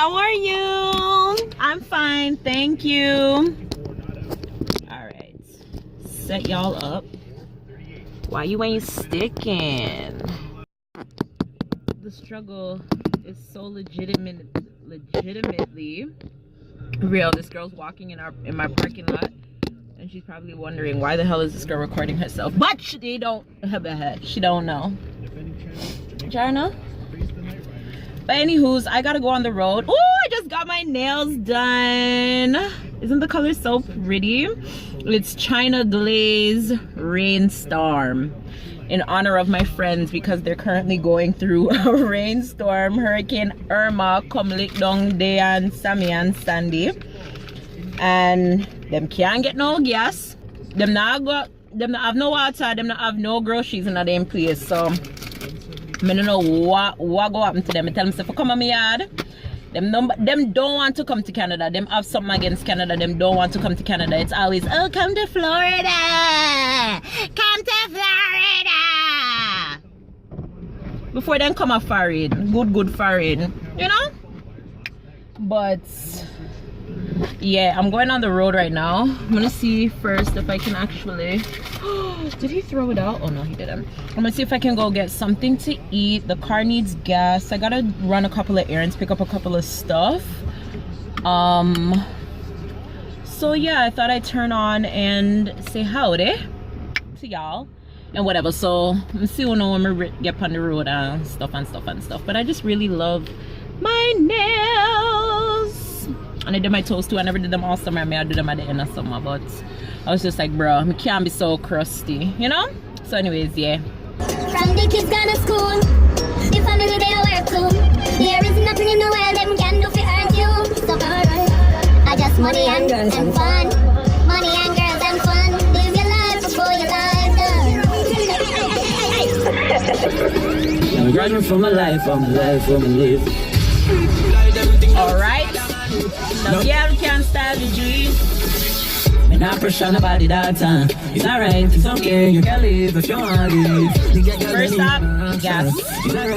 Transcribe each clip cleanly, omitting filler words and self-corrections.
how are you? I'm fine, thank you. All right, set y'all up. Why you ain't sticking? The struggle is so legitimately real. This girl's walking in my parking lot, and she's probably wondering why the hell is this girl recording herself, but she don't know. Jarna? But anywho's, I gotta go on the road. Oh, I just got my nails done. Isn't the color so pretty? It's China Glaze Rainstorm in honor of my friends because they're currently going through a rainstorm. Hurricane Irma come lick down there and Sammy and Sandy, and them can't get no gas. Them not have no water. Them not have no groceries in a damn place. So I don't know what go happen to them. I tell them, if I come on my yard, them don't want to come to Canada. Them have something against Canada. Them don't want to come to Canada. It's always, oh, come to Florida. Come to Florida. Before then come a foreign. Good foreign. You know? But yeah, I'm going on the road right now. I'm gonna see first if I can actually did he throw it out? Oh no, he didn't. I'm gonna see if I can go get something to eat. The car needs gas. I gotta run a couple of errands, pick up a couple of stuff. So yeah, I thought I'd turn on and say howdy to y'all and whatever. So let's see when we get on the road and stuff. But I just really love my nails. And I did my toes too. I never did them all summer. I may do them at the end of summer, but I was just like, bro, I can't be so crusty, you know? So anyways, yeah. From the kids gone to school, the family they work too. There is nothing in the world them can do for hurt you. So alright, I just money and girls and fun. Money and girls and fun. Live your life before your life done. I'm running for my life, for my live. Alright. No girl can style the G. Me not pressure nobody that time. It's alright, it's okay, you can live if you want to. First up, gas. Girl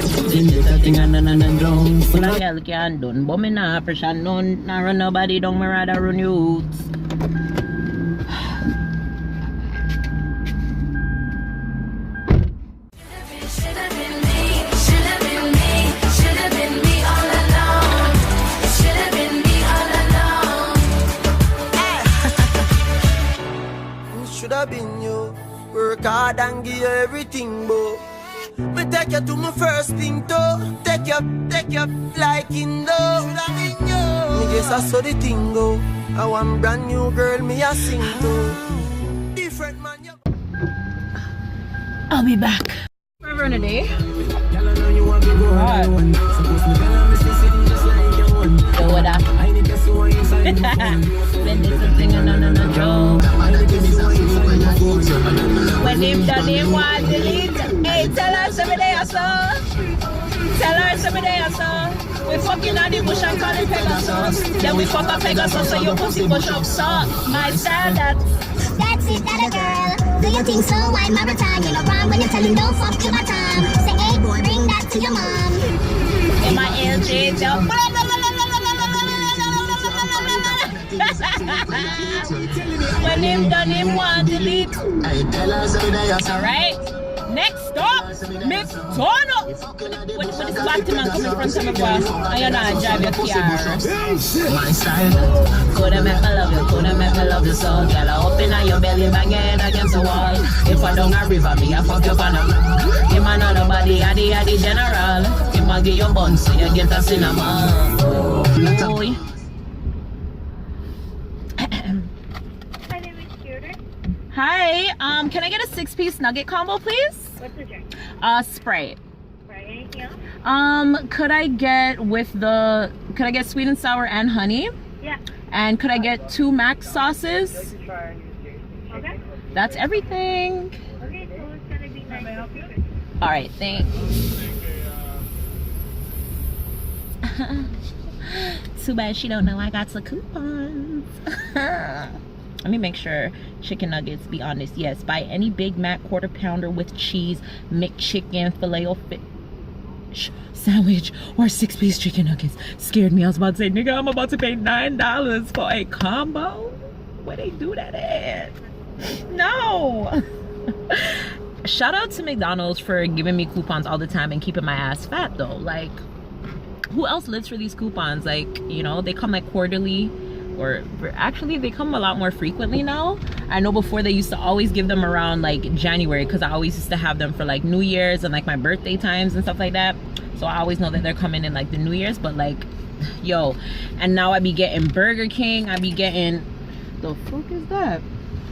can done, but me not pressure none. Not run nobody down, me rather run youths. Been you work hard and give you everything, but me take you to my first thing though. Take you like in though. Me guess I saw the thing go. I want brand new girl me a sing to. Different man. I'll be back. Forever in a day. So what up? When this is singing on a joke. When him done him want to leave. Hey, tell her some day or so. Tell her some day or so. We fucking on the bush and call it Pegasus. Then we fuck up Pegasus so your pussy push up. So my style that's it, that a girl. Do you think so? Why maritime? You know wrong when you tell him don't fuck you my time. Say hey boy, bring that to your mom. in my LJ jump. When him done him want to leave. Alright. Next up, Miss Tono. When this black man come in front of me, boss, and you're not drive your car. Coulda make me love you, coulda make me love you so. Girl, I open on your belly, bang it against the wall. If I don't a river, me I fuck your panel. Him and nobody, I the general. Him a give you buns, so you get a cinnamon. Boy. Hi, can I get a 6-piece nugget combo, please? What's the drink? Sprite. Right, anything else? Could I get sweet and sour and honey? Yeah. And could I get 2 mac sauces? Okay. That's everything. Okay, so it's gonna be nice. All right, thanks. Too bad she don't know I got some coupons. Let me make sure chicken nuggets be on this. Yes, buy any Big Mac quarter pounder with cheese, McChicken, filet-o-fish. sandwich or 6-piece chicken nuggets. Scared me. I was about to say, nigga, I'm about to pay $9 for a combo. Where they do that at? No. Shout out to McDonald's for giving me coupons all the time and keeping my ass fat though. Like, who else lives for these coupons? Like, you know, they come like quarterly, or actually they come a lot more frequently now. I know before they used to always give them around like January, because I always used to have them for like New Year's and like my birthday times and stuff like that. So I always know that they're coming in like the New Year's. But like, yo, and now I be getting Burger King, I be getting, the fuck is that?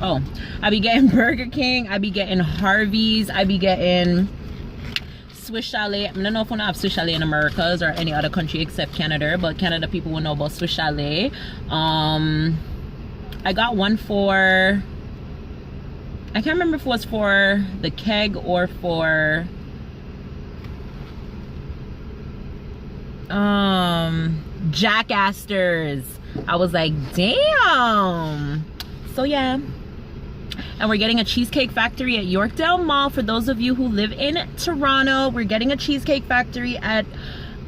Oh, I be getting Burger King, I be getting Harvey's, I be getting Swiss Chalet. I don't know if we have Swiss Chalet in Americas or any other country except Canada, but Canada people will know about Swiss Chalet. I got one for, I can't remember if it was for the keg or for Jack Astor's. I was like, damn. So yeah. And we're getting a Cheesecake Factory at Yorkdale Mall. For those of you who live in Toronto, we're getting a Cheesecake Factory at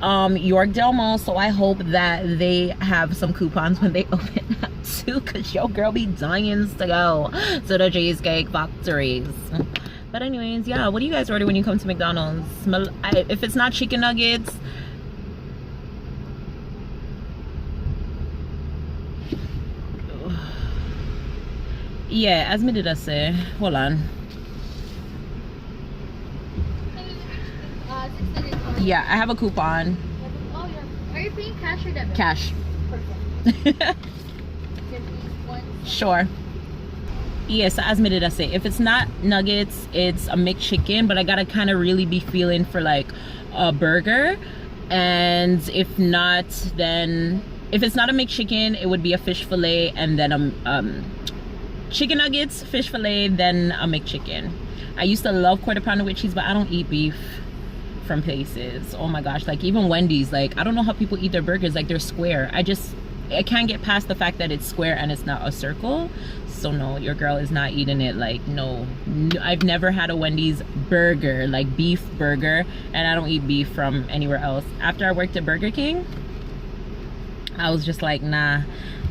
Yorkdale Mall. So I hope that they have some coupons when they open up too, because your girl be dying to go to the Cheesecake Factories. But anyways, yeah, what do you guys order when you come to McDonald's? If it's not chicken nuggets, yeah, as me did I say, hold on. Yeah, I have a coupon. Oh, yeah. Are you paying cash or debit? Cash. Perfect. Sure. Yes, as me did I say, if it's not nuggets, it's a McChicken, but I gotta kind of really be feeling for like a burger. And if not, then if it's not a McChicken, it would be a fish fillet, and then chicken nuggets, fish fillet, then a McChicken. I used to love quarter pounder with cheese, but I don't eat beef from places. Oh my gosh, like even Wendy's, like I don't know how people eat their burgers, like they're square. I can't get past the fact that it's square and it's not a circle. So no, your girl is not eating it. Like no, I've never had a Wendy's burger, like beef burger, and I don't eat beef from anywhere else. After I worked at Burger King, I was just like, nah,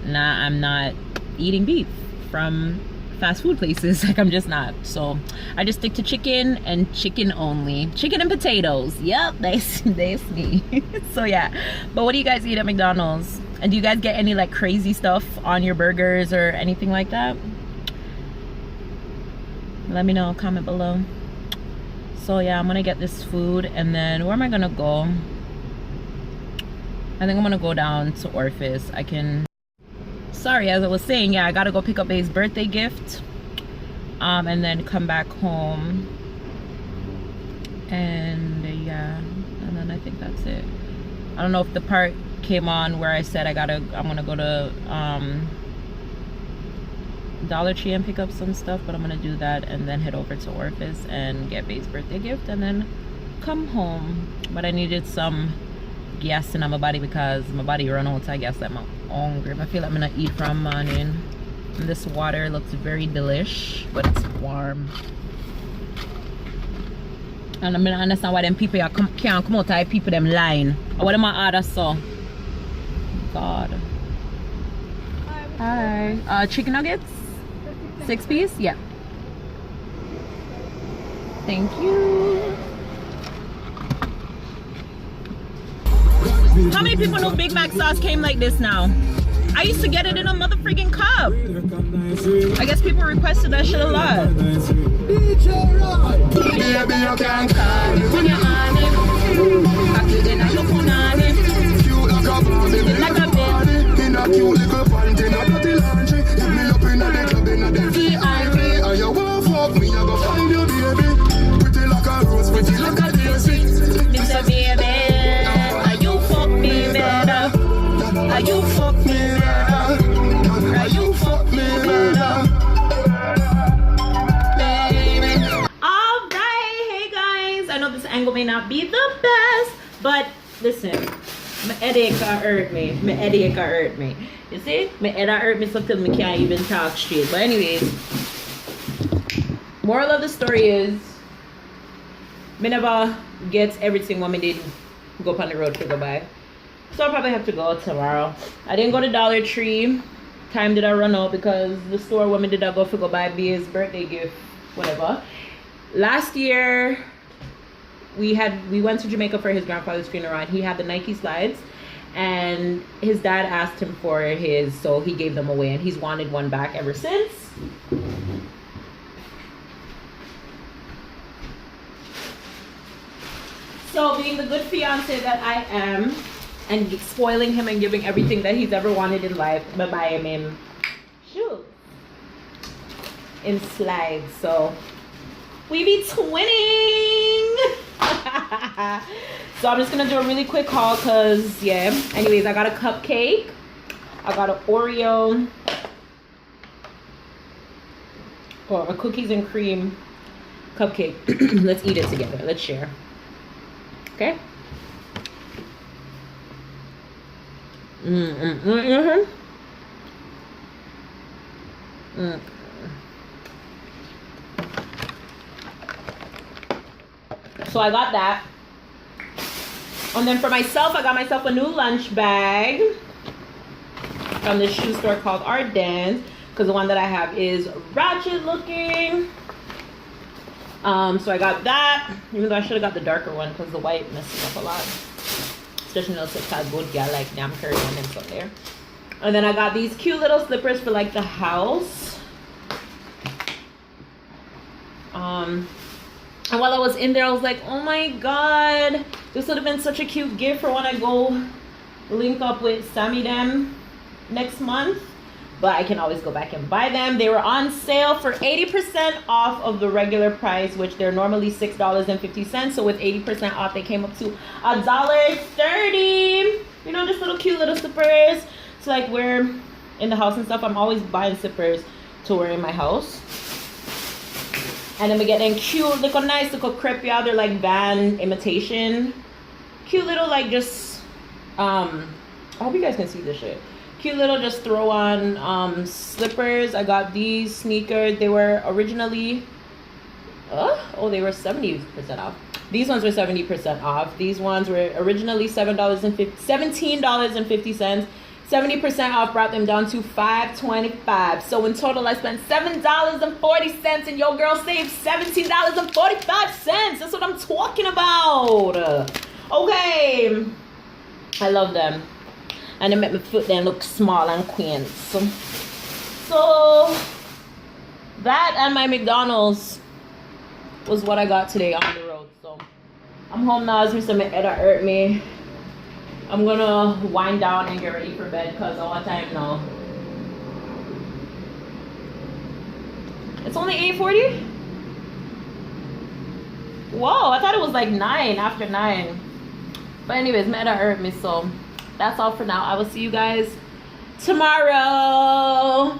I'm not eating beef from fast food places. Like I'm just not. So I just stick to chicken and chicken only. Chicken and potatoes. Yep, that's me. So yeah. But what do you guys eat at McDonald's? And do you guys get any like crazy stuff on your burgers or anything like that? Let me know, comment below. So yeah, I'm gonna get this food, and then where am I gonna go? I think I'm gonna go down to Orpheus. Sorry, as I was saying, yeah, I gotta go pick up Bae's birthday gift, and then come back home, and yeah, and then I think that's it. I don't know if the part came on where I said I'm gonna go to Dollar Tree and pick up some stuff, but I'm gonna do that and then head over to Orpheus and get Bae's birthday gift and then come home. But I needed some gas in my body because my body run out of gas. I'm hungry. I feel like I'm gonna eat from morning. And this water looks very delish, but it's warm. And I don't understand why them people can't come out and people them line. What am I order so? God. Hi. Chicken nuggets? 6-piece? Yeah. Thank you. How many people know Big Mac sauce came like this now? I used to get it in a motherfucking cup. I guess people requested that shit a lot. May not be the best, but listen, my headache hurt me. You see, my head hurt me so till me can't even talk straight. But anyways, moral of the story is me never get everything when me did go up on the road to go buy. So I'll probably have to go tomorrow. I didn't go to Dollar Tree. Time did I run out because the store woman did I go for go buy B's birthday gift, whatever. Last year we went to Jamaica for his grandfather's funeral and he had the Nike slides and his dad asked him for his, so he gave them away and he's wanted one back ever since. So being the good fiance that I am and spoiling him and giving everything that he's ever wanted in life, by buying him shoes in slides. So we be twinning. So I'm just gonna do a really quick haul because yeah. Anyways, I got a cupcake. I got an Oreo or a cookies and cream cupcake. Let's eat it together. Let's share. Okay. So I got that. And then for myself, I got myself a new lunch bag from this shoe store called Ardennes because the one that I have is ratchet looking. So I got that, even though I should have got the darker one because the white messes up a lot. Especially those such a good girl like damn curry and them stuff there. And then I got these cute little slippers for like the house. And while I was in there, I was like, oh my god, this would have been such a cute gift for when I go link up with Sammy them next month. But I can always go back and buy them. They were on sale for 80% off of the regular price, which they're normally $6.50. So with 80% off, they came up to $1.30. You know, just little cute little slippers. So like we're in the house and stuff, I'm always buying slippers to wear in my house. And then we get in cute, little nice little crepe. Yeah, they're like Van imitation. Cute little like just, I hope you guys can see this shit. Cute little just throw on slippers. I got these sneakers. They were originally they were 70% off. These ones were 70% off. These ones were originally $17.50. 70% off brought them down to $5.25. So in total I spent $7.40 and your girl saved $17.45. That's what I'm talking about. Okay, I love them. And it made my foot then look small and quaint. So that and my McDonald's was what I got today on the road. So I'm home now. As Mr. Meda hurt me. I'm gonna wind down and get ready for bed because all the time now. It's only 8:40? Whoa, I thought it was like 9 after 9. But anyways, Meda hurt me, so that's all for now. I will see you guys tomorrow.